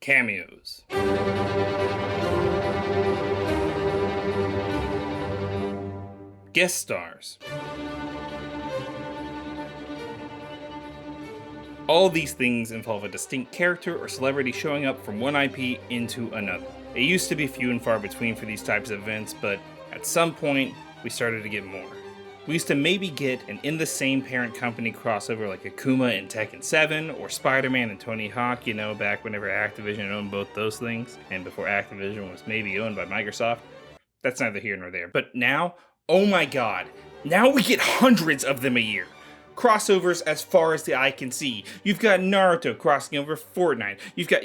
Cameos. Guest stars. All these things involve a distinct character or celebrity showing up from one IP into another. It used to be few and far between for these types of events, but at some point, we started to get more. We used to maybe get an in the same parent company crossover like Akuma and Tekken 7, or Spider-Man and Tony Hawk, back whenever Activision owned both those things, and before Activision was maybe owned by Microsoft. That's neither here nor there. But now, oh my god, now we get hundreds of them a year. Crossovers as far as the eye can see. You've got Naruto crossing over Fortnite. You've got,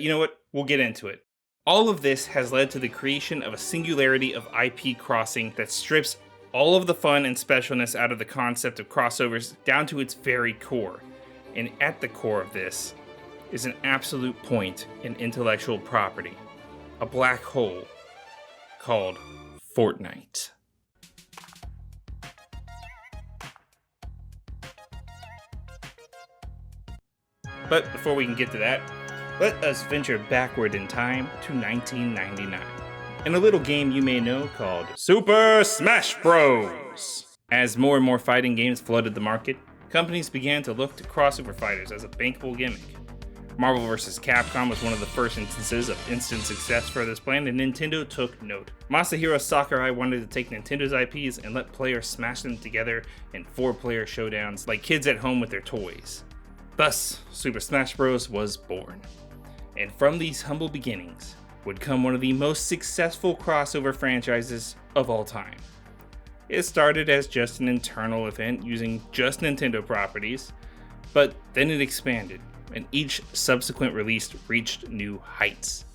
we'll get into it. All of this has led to the creation of a singularity of IP crossing that strips all of the fun and specialness out of the concept of crossovers down to its very core. And at the core of this is an absolute point in intellectual property, a black hole called Fortnite. But before we can get to that, let us venture backward in time to 1999. In a little game you may know called Super Smash Bros. As more and more fighting games flooded the market, companies began to look to crossover fighters as a bankable gimmick. Marvel vs. Capcom was one of the first instances of instant success for this plan, and Nintendo took note. Masahiro Sakurai wanted to take Nintendo's IPs and let players smash them together in 4-player showdowns like kids at home with their toys. Thus, Super Smash Bros. Was born. And from these humble beginnings would come one of the most successful crossover franchises of all time. It started as just an internal event using just Nintendo properties, but then it expanded, and each subsequent release reached new heights.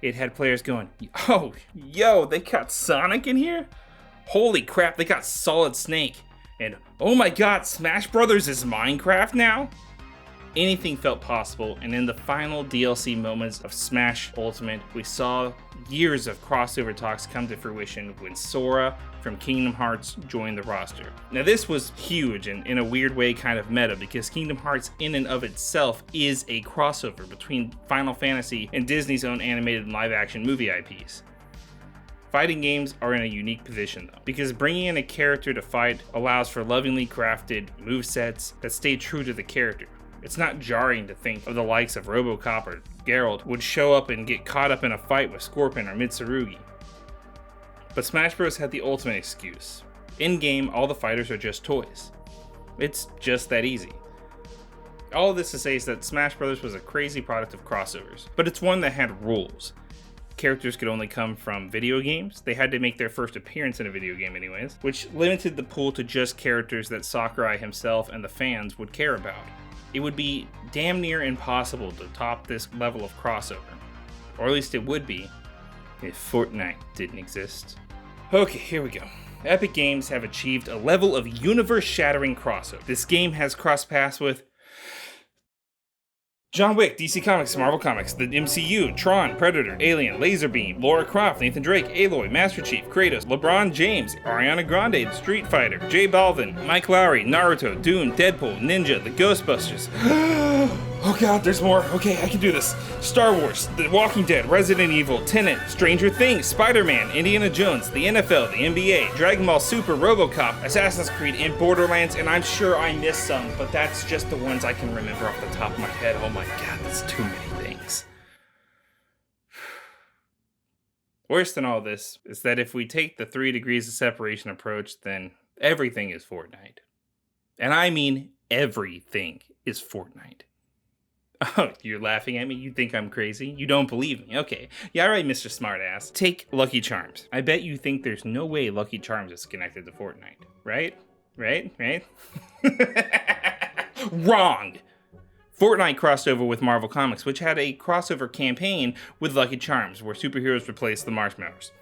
It had players going, oh, yo, they got Sonic in here? Holy crap, they got Solid Snake. And oh my god, Smash Brothers is Minecraft now? Anything felt possible, and in the final DLC moments of Smash Ultimate, we saw years of crossover talks come to fruition when Sora from Kingdom Hearts joined the roster. Now this was huge and in a weird way kind of meta, because Kingdom Hearts in and of itself is a crossover between Final Fantasy and Disney's own animated and live-action movie IPs. Fighting games are in a unique position though, because bringing in a character to fight allows for lovingly crafted movesets that stay true to the character. It's not jarring to think of the likes of RoboCop or Geralt would show up and get caught up in a fight with Scorpion or Mitsurugi. But Smash Bros. Had the ultimate excuse. In-game, all the fighters are just toys. It's just that easy. All of this to say is that Smash Bros. Was a crazy product of crossovers, but it's one that had rules. Characters could only come from video games. They had to make their first appearance in a video game anyways, which limited the pool to just characters that Sakurai himself and the fans would care about. It would be damn near impossible to top this level of crossover. Or at least it would be if Fortnite didn't exist. Okay, here we go. Epic Games have achieved a level of universe-shattering crossover. This game has crossed paths with John Wick, DC Comics, Marvel Comics, the MCU, Tron, Predator, Alien, Laserbeam, Lara Croft, Nathan Drake, Aloy, Master Chief, Kratos, LeBron James, Ariana Grande, Street Fighter, J Balvin, Mike Lowry, Naruto, Dune, Deadpool, Ninja, the Ghostbusters. Oh god, there's more. Okay, I can do this. Star Wars, The Walking Dead, Resident Evil, Tenet, Stranger Things, Spider-Man, Indiana Jones, the NFL, the NBA, Dragon Ball Super, RoboCop, Assassin's Creed, and Borderlands, and I'm sure I missed some, but that's just the ones I can remember off the top of my head. Oh my god, that's too many things. Worse than all this is that if we take the 3 degrees of separation approach, then everything is Fortnite. And I mean everything is Fortnite. Oh, you're laughing at me? You think I'm crazy? You don't believe me? Okay. Yeah, alright, Mr. Smartass. Take Lucky Charms. I bet you think there's no way Lucky Charms is connected to Fortnite. Right? Wrong! Fortnite crossed over with Marvel Comics, which had a crossover campaign with Lucky Charms, where superheroes replaced the marshmallows.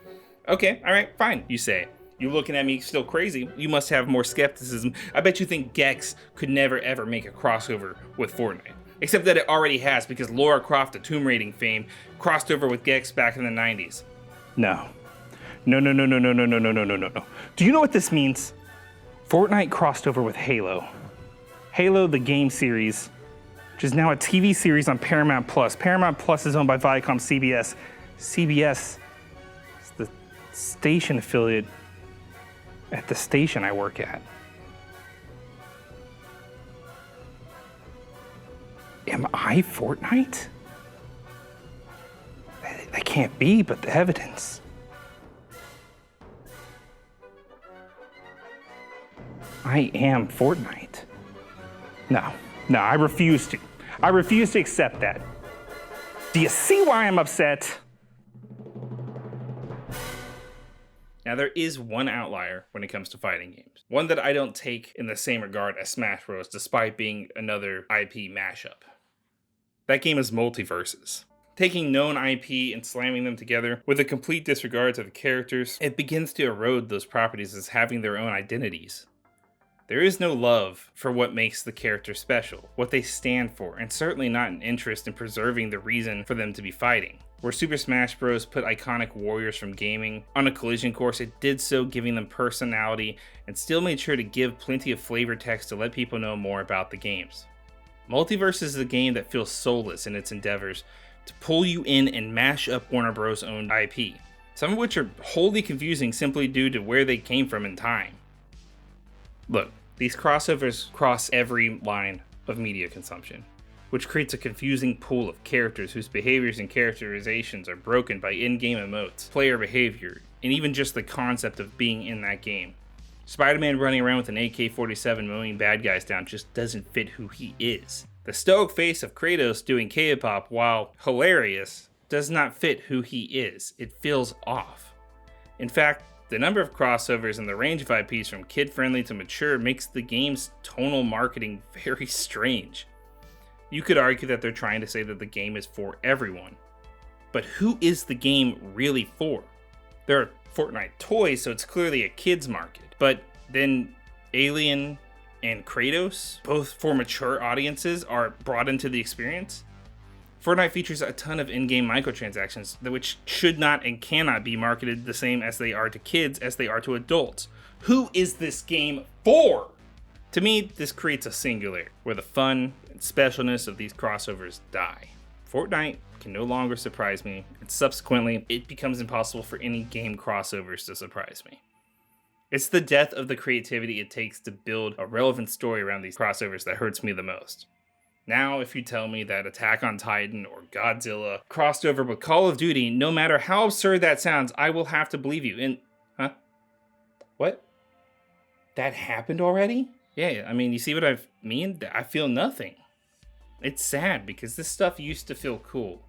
Okay, alright, fine, you say. You looking at me still crazy? You must have more skepticism. I bet you think Gex could never ever make a crossover with Fortnite. Except that it already has, because Lara Croft of Tomb Raiding fame crossed over with Gex back in the 90s. No. No. Do you know what this means? Fortnite crossed over with Halo. Halo, the game series, which is now a TV series on Paramount Plus. Paramount Plus is owned by Viacom CBS. CBS is the station affiliate at the station I work at. Am I Fortnite? That can't be, but the evidence. I am Fortnite. No, I refuse to. I refuse to accept that. Do you see why I'm upset? Now, there is one outlier when it comes to fighting games. One that I don't take in the same regard as Smash Bros, despite being another IP mashup. That game is Multiverses. Taking known IP and slamming them together with a complete disregard to the characters, it begins to erode those properties as having their own identities. There is no love for what makes the character special, what they stand for, and certainly not an interest in preserving the reason for them to be fighting. Where Super Smash Bros. Put iconic warriors from gaming on a collision course, it did so giving them personality and still made sure to give plenty of flavor text to let people know more about the games. Multiverse is a game that feels soulless in its endeavors to pull you in and mash up Warner Bros. Owned IP, some of which are wholly confusing simply due to where they came from in time. Look, these crossovers cross every line of media consumption, which creates a confusing pool of characters whose behaviors and characterizations are broken by in-game emotes, player behavior, and even just the concept of being in that game. Spider-Man running around with an AK-47 mowing bad guys down just doesn't fit who he is. The stoic face of Kratos doing K-pop, while hilarious, does not fit who he is. It feels off. In fact, the number of crossovers and the range of IPs from kid-friendly to mature makes the game's tonal marketing very strange. You could argue that they're trying to say that the game is for everyone. But who is the game really for? There are Fortnite toys, so it's clearly a kid's market. But then Alien and Kratos, both for mature audiences, are brought into the experience. Fortnite features a ton of in-game microtransactions, which should not and cannot be marketed the same as they are to kids as they are to adults. Who is this game for? To me, this creates a singularity, where the fun and specialness of these crossovers die. Fortnite can no longer surprise me, and subsequently, it becomes impossible for any game crossovers to surprise me. It's the death of the creativity it takes to build a relevant story around these crossovers that hurts me the most. Now, if you tell me that Attack on Titan or Godzilla crossed over with Call of Duty, no matter how absurd that sounds, I will have to believe you. And, huh? What? That happened already? Yeah, I mean, you see what I mean? I feel nothing. It's sad because this stuff used to feel cool.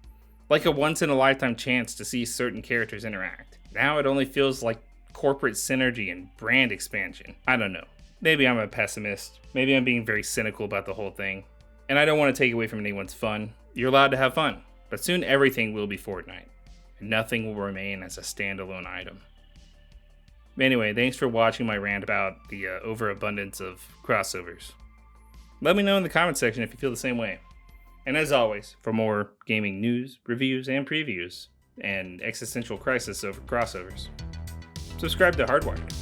Like a once-in-a-lifetime chance to see certain characters interact. Now it only feels like corporate synergy and brand expansion. I don't know. Maybe I'm a pessimist. Maybe I'm being very cynical about the whole thing. And I don't want to take away from anyone's fun. You're allowed to have fun. But soon everything will be Fortnite. And nothing will remain as a standalone item. Anyway, thanks for watching my rant about the overabundance of crossovers. Let me know in the comment section if you feel the same way. And as always, for more gaming news, reviews, and previews, and existential crisis over crossovers, subscribe to Hardwired.